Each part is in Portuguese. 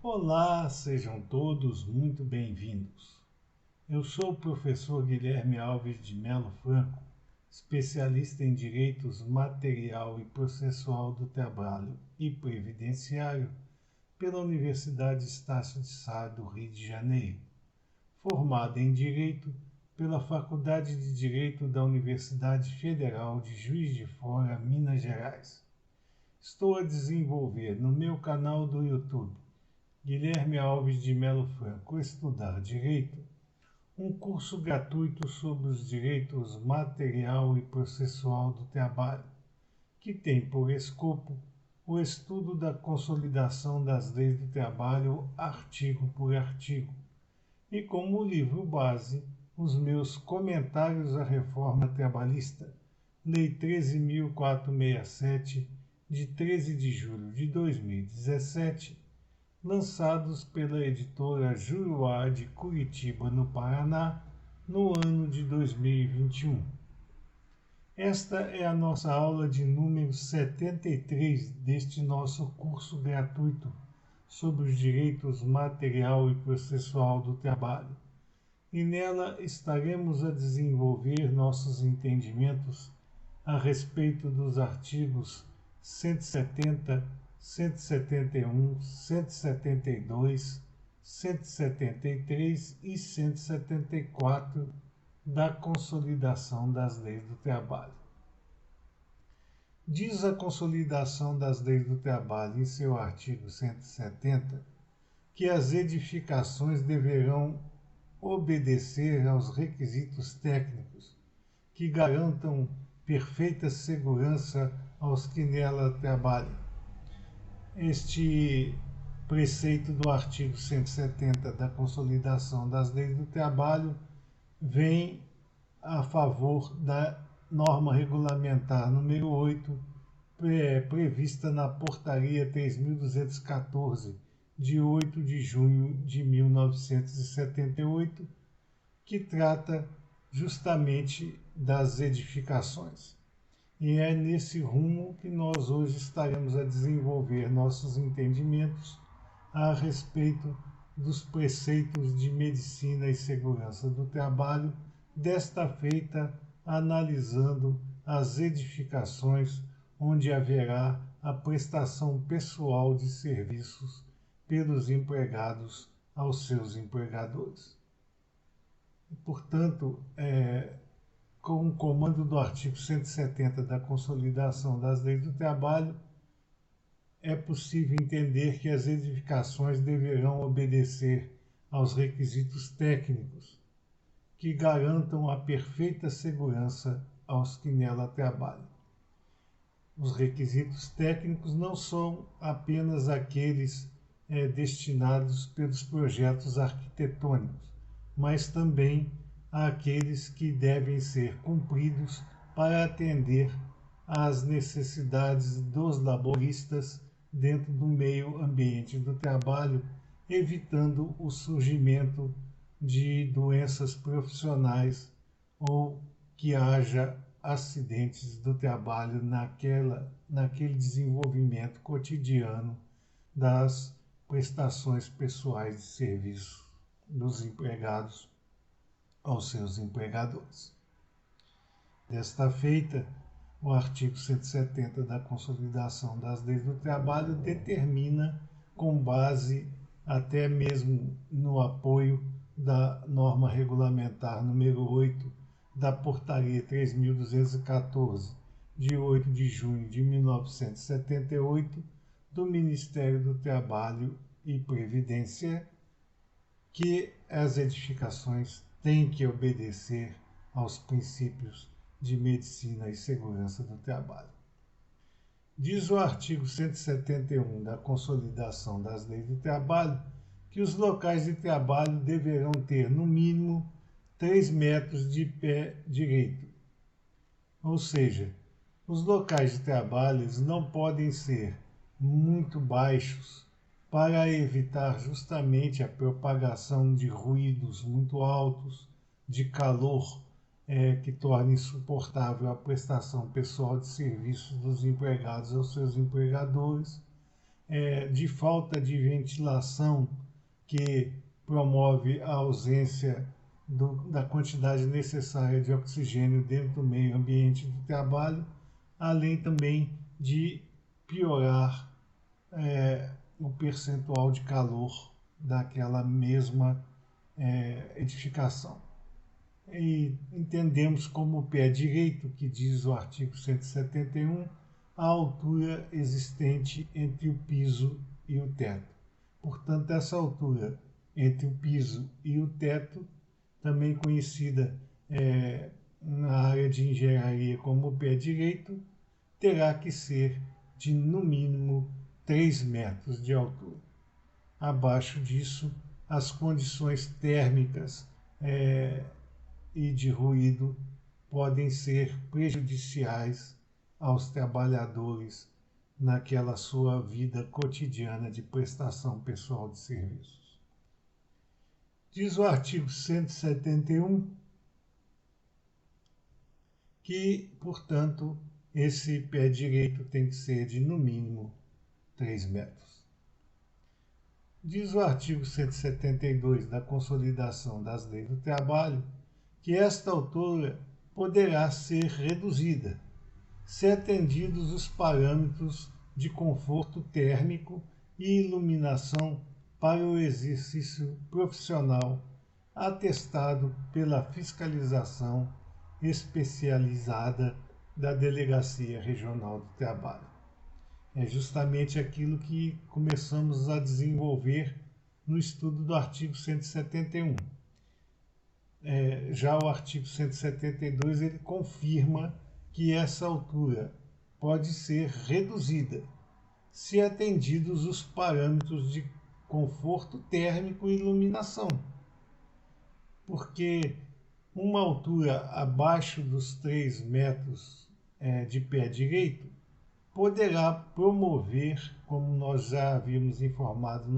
Olá, sejam todos muito bem-vindos. Eu sou o professor Guilherme Alves de Melo Franco, especialista em Direitos Material e Processual do Trabalho e Previdenciário pela Universidade Estácio de Sá do Rio de Janeiro, formado em Direito pela Faculdade de Direito da Universidade Federal de Juiz de Fora, Minas Gerais. Estou a desenvolver no meu canal do YouTube Guilherme Alves de Melo Franco, Estudar Direito, um curso gratuito sobre os direitos material e processual do trabalho, que tem por escopo o estudo da consolidação das leis do trabalho artigo por artigo, e como livro base, os meus comentários à reforma trabalhista, Lei 13.467, de 13 de julho de 2017, lançados pela editora Juruá de Curitiba, no Paraná, no ano de 2021. Esta é a nossa aula de número 73 deste nosso curso gratuito sobre os direitos material e processual do trabalho. E nela estaremos a desenvolver nossos entendimentos a respeito dos artigos 170, 171, 172, 173 e 174 da Consolidação das Leis do Trabalho. Diz a Consolidação das Leis do Trabalho, em seu artigo 170, que as edificações deverão obedecer aos requisitos técnicos que garantam perfeita segurança aos que nela trabalham. Este preceito do artigo 170 da Consolidação das Leis do Trabalho vem a favor da norma regulamentar número 8, prevista na Portaria 3.214, de 8 de junho de 1978, que trata justamente das edificações. E é nesse rumo que nós hoje estaremos a desenvolver nossos entendimentos a respeito dos preceitos de medicina e segurança do trabalho, desta feita analisando as edificações onde haverá a prestação pessoal de serviços pelos empregados aos seus empregadores. Portanto, com o comando do artigo 170 da Consolidação das Leis do Trabalho, é possível entender que as edificações deverão obedecer aos requisitos técnicos que garantam a perfeita segurança aos que nela trabalham. Os requisitos técnicos não são apenas aqueles destinados pelos projetos arquitetônicos, mas também àqueles que devem ser cumpridos para atender às necessidades dos laboristas dentro do meio ambiente do trabalho, evitando o surgimento de doenças profissionais ou que haja acidentes do trabalho naquele desenvolvimento cotidiano das prestações pessoais de serviço dos empregados aos seus empregadores. Desta feita, o artigo 170 da Consolidação das Leis do Trabalho determina, com base até mesmo no apoio da norma regulamentar número 8 da Portaria 3.214, de 8 de junho de 1978, do Ministério do Trabalho e Previdência, que as edificações têm que obedecer aos princípios de medicina e segurança do trabalho. Diz o artigo 171 da Consolidação das Leis do Trabalho que os locais de trabalho deverão ter, no mínimo, 3 metros de pé direito. Ou seja, os locais de trabalho não podem ser muito baixos para evitar justamente a propagação de ruídos muito altos, de calor que torna insuportável a prestação pessoal de serviços dos empregados aos seus empregadores, de falta de ventilação, que promove a ausência da quantidade necessária de oxigênio dentro do meio ambiente do trabalho, além também de piorar o percentual de calor daquela mesma edificação. E entendemos como pé direito, que diz o artigo 171, a altura existente entre o piso e o teto. Portanto, essa altura entre o piso e o teto, também conhecida na área de engenharia como pé direito, terá que ser de no mínimo 3 metros de altura. Abaixo disso, as condições térmicas e de ruído podem ser prejudiciais aos trabalhadores naquela sua vida cotidiana de prestação pessoal de serviços. Diz o artigo 171 que, portanto, esse pé direito tem que ser de no mínimo 3 metros. Diz o artigo 172 da Consolidação das Leis do Trabalho que esta altura poderá ser reduzida, se atendidos os parâmetros de conforto térmico e iluminação para o exercício profissional atestado pela fiscalização especializada da Delegacia Regional do Trabalho. É justamente aquilo que começamos a desenvolver no estudo do artigo 171. Já o artigo 172 ele confirma que essa altura pode ser reduzida se atendidos os parâmetros de conforto térmico e iluminação, porque uma altura abaixo dos 3 metros de pé direito poderá promover, como nós já havíamos informado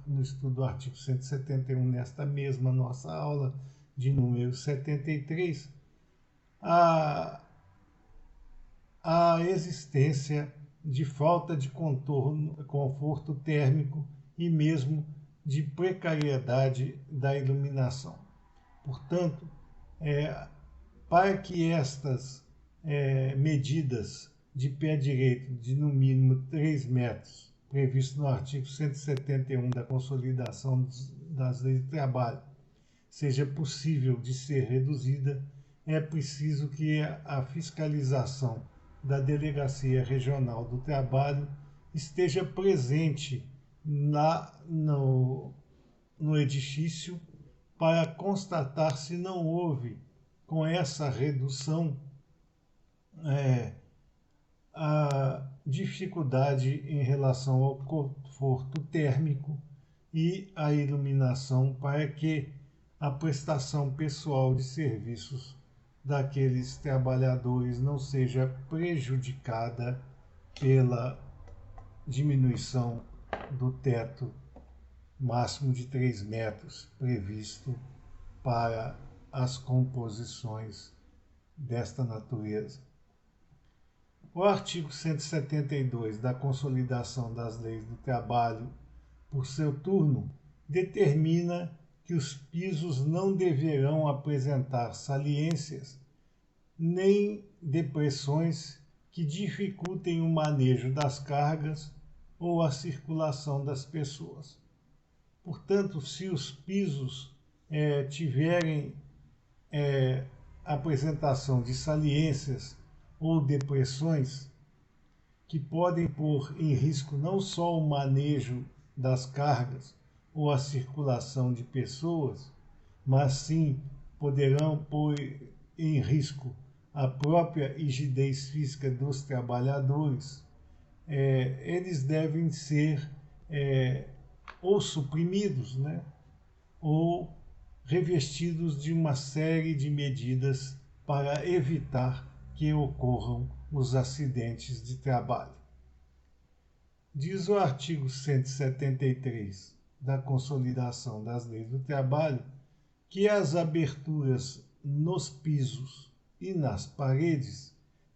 no estudo do artigo 171, nesta mesma nossa aula de número 73, a existência de falta de conforto térmico e mesmo de precariedade da iluminação. Portanto, para que estas medidas de pé direito de no mínimo 3 metros, previsto no artigo 171 da Consolidação das Leis do Trabalho, seja possível de ser reduzida, é preciso que a fiscalização da Delegacia Regional do Trabalho esteja presente no edifício para constatar se não houve, com essa redução, a dificuldade em relação ao conforto térmico e à iluminação para que a prestação pessoal de serviços daqueles trabalhadores não seja prejudicada pela diminuição do teto máximo de 3 metros previsto para as composições desta natureza. O artigo 172 da Consolidação das Leis do Trabalho, por seu turno, determina que os pisos não deverão apresentar saliências nem depressões que dificultem o manejo das cargas ou a circulação das pessoas. Portanto, se os pisos tiverem apresentação de saliências ou depressões que podem pôr em risco não só o manejo das cargas ou a circulação de pessoas, mas sim poderão pôr em risco a própria rigidez física dos trabalhadores, eles devem ser ou suprimidos, né, ou revestidos de uma série de medidas para evitar que ocorram os acidentes de trabalho. Diz o artigo 173 da Consolidação das Leis do Trabalho que as aberturas nos pisos e nas paredes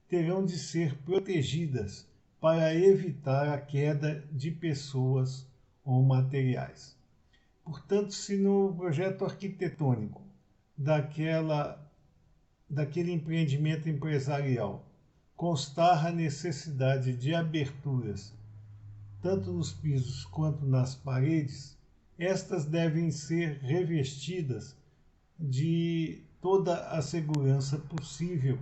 terão de ser protegidas para evitar a queda de pessoas ou materiais. Portanto, se no projeto arquitetônico daquele empreendimento empresarial constar a necessidade de aberturas, tanto nos pisos quanto nas paredes, estas devem ser revestidas de toda a segurança possível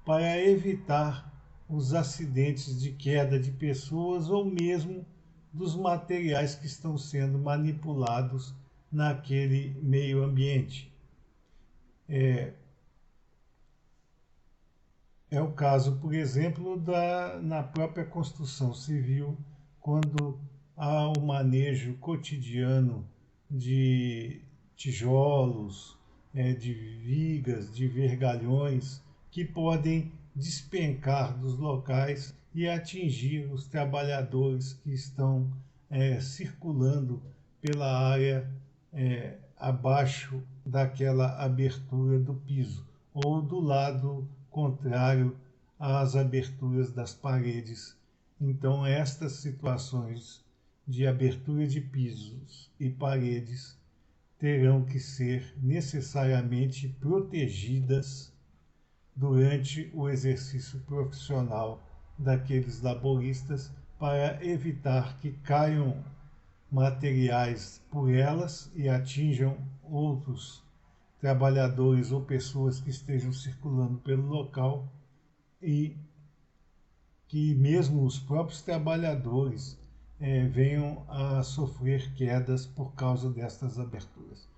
para evitar os acidentes de queda de pessoas ou mesmo dos materiais que estão sendo manipulados naquele meio ambiente. É o caso, por exemplo, na própria construção civil, quando há o manejo cotidiano de tijolos, de vigas, de vergalhões, que podem despencar dos locais e atingir os trabalhadores que estão circulando pela área abaixo daquela abertura do piso ou do lado contrário às aberturas das paredes. Então, estas situações de abertura de pisos e paredes terão que ser necessariamente protegidas durante o exercício profissional daqueles laboristas para evitar que caiam materiais por elas e atinjam outros trabalhadores ou pessoas que estejam circulando pelo local e que mesmo os próprios trabalhadores venham a sofrer quedas por causa destas aberturas.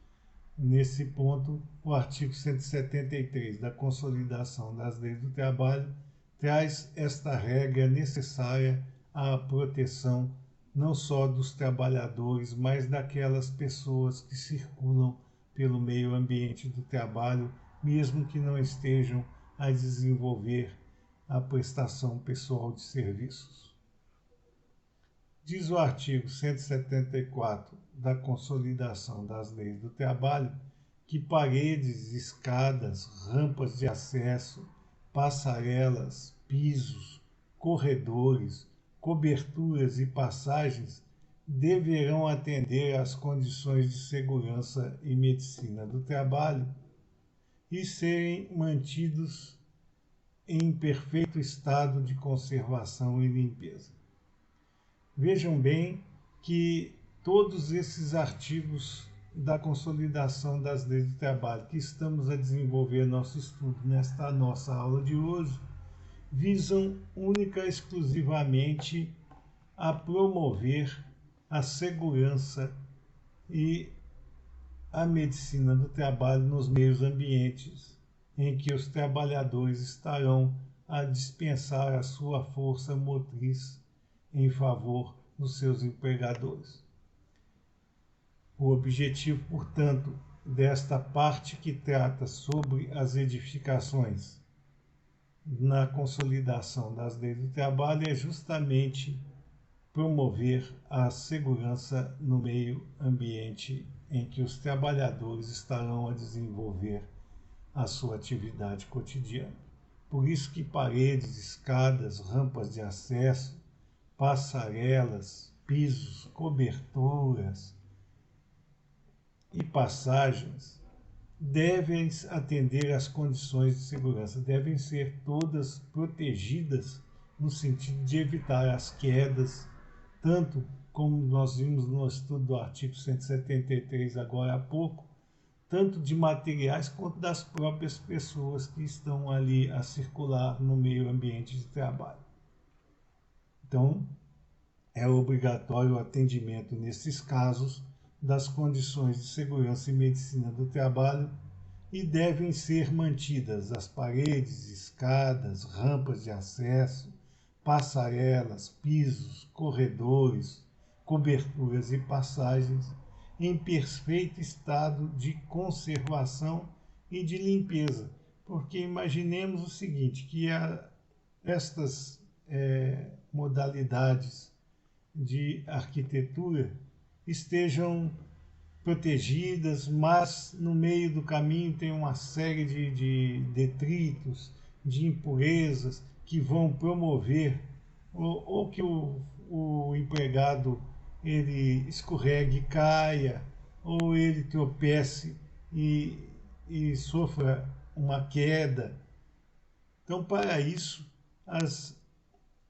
Nesse ponto, o artigo 173 da Consolidação das Leis do Trabalho traz esta regra necessária à proteção não só dos trabalhadores, mas daquelas pessoas que circulam pelo meio ambiente do trabalho, mesmo que não estejam a desenvolver a prestação pessoal de serviços. Diz o artigo 174 da Consolidação das Leis do Trabalho que paredes, escadas, rampas de acesso, passarelas, pisos, corredores, coberturas e passagens deverão atender às condições de segurança e medicina do trabalho e serem mantidos em perfeito estado de conservação e limpeza. Vejam bem que todos esses artigos da Consolidação das Leis do Trabalho que estamos a desenvolver nosso estudo nesta nossa aula de hoje visam única e exclusivamente a promover a segurança e a medicina do trabalho nos meios ambientes em que os trabalhadores estarão a dispensar a sua força motriz em favor dos seus empregadores. O objetivo, portanto, desta parte que trata sobre as edificações na consolidação das leis do trabalho é justamente promover a segurança no meio ambiente em que os trabalhadores estarão a desenvolver a sua atividade cotidiana. Por isso que paredes, escadas, rampas de acesso, passarelas, pisos, coberturas e passagens devem atender às condições de segurança, devem ser todas protegidas no sentido de evitar as quedas, tanto como nós vimos no estudo do artigo 173 agora há pouco, tanto de materiais quanto das próprias pessoas que estão ali a circular no meio ambiente de trabalho. Então, é obrigatório o atendimento nesses casos das condições de segurança e medicina do trabalho e devem ser mantidas as paredes, escadas, rampas de acesso, passarelas, pisos, corredores, coberturas e passagens em perfeito estado de conservação e de limpeza. Porque imaginemos o seguinte, que estas modalidades de arquitetura estejam protegidas, mas no meio do caminho tem uma série de detritos, de impurezas que vão promover ou que o empregado ele escorregue, caia, ou ele tropece e sofra uma queda. Então, para isso,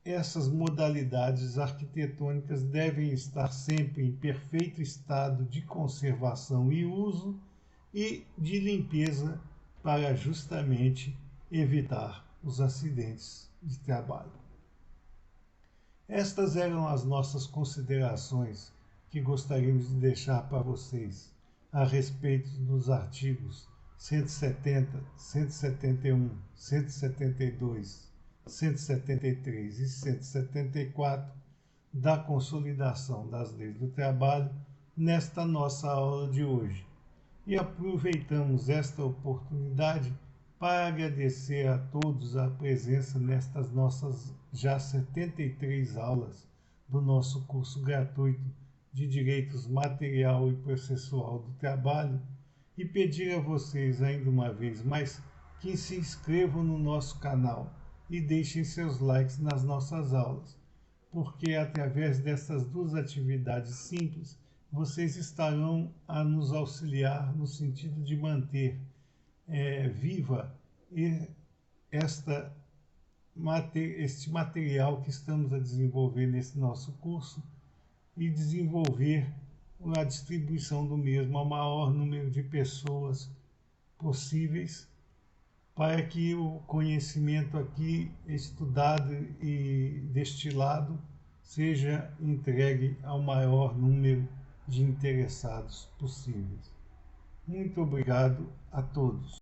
essas modalidades arquitetônicas devem estar sempre em perfeito estado de conservação e uso e de limpeza para justamente evitar os acidentes de trabalho. Estas eram as nossas considerações que gostaríamos de deixar para vocês a respeito dos artigos 170, 171, 172, 173 e 174 da Consolidação das Leis do Trabalho nesta nossa aula de hoje. E aproveitamos esta oportunidade para agradecer a todos a presença nestas nossas já 73 aulas do nosso curso gratuito de Direitos Material e Processual do Trabalho e pedir a vocês ainda uma vez mais que se inscrevam no nosso canal e deixem seus likes nas nossas aulas, porque através dessas duas atividades simples vocês estarão a nos auxiliar no sentido de manter viva este material que estamos a desenvolver nesse nosso curso e desenvolver a distribuição do mesmo ao maior número de pessoas possíveis, para que o conhecimento aqui estudado e destilado seja entregue ao maior número de interessados possíveis. Muito obrigado a todos.